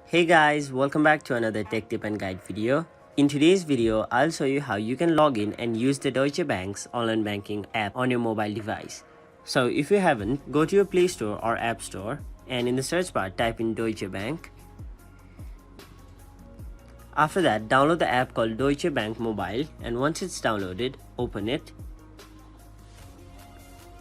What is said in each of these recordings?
Hey guys, welcome back to another tech tip and guide video. In today's video, I'll show you how you can log in and use the Deutsche Bank's online banking app on your mobile device. So if you haven't, go to your Play Store or App Store and in the search bar type in Deutsche Bank. After that, download the app called Deutsche Bank Mobile, and once it's downloaded, open it.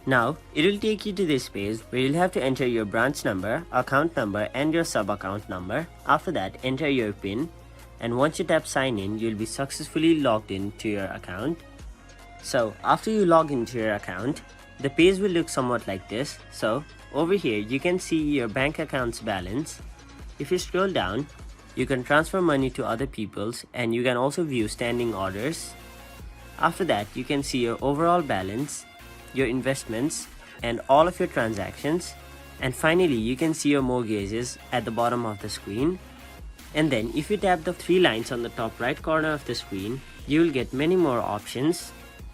Now, it will take you to this page where you'll have to enter your branch number, account number and your sub-account number. After that, enter your PIN, and once you tap sign in, you'll be successfully logged in to your account. So, after you log into your account, the page will look somewhat like this. So, over here you can see your bank account's balance. If you scroll down, you can transfer money to other people's and you can also view standing orders. After that, you can see your overall balance, your investments and all of your transactions, and finally you can see your mortgages at the bottom of the screen. And then if you tap the three lines on the top right corner of the screen, you will get many more options.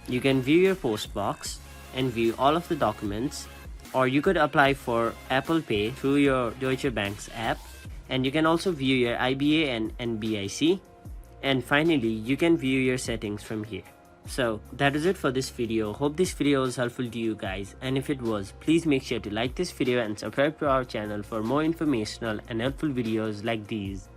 You can view your post box and view all of the documents, or you could apply for Apple Pay through your Deutsche Bank's app, and you can also view your IBA and NBIC, and finally you can view your settings from here. So that is it for this video. Hope this video was helpful to you guys, and if it was, please make sure to like this video and subscribe to our channel for more informational and helpful videos like these.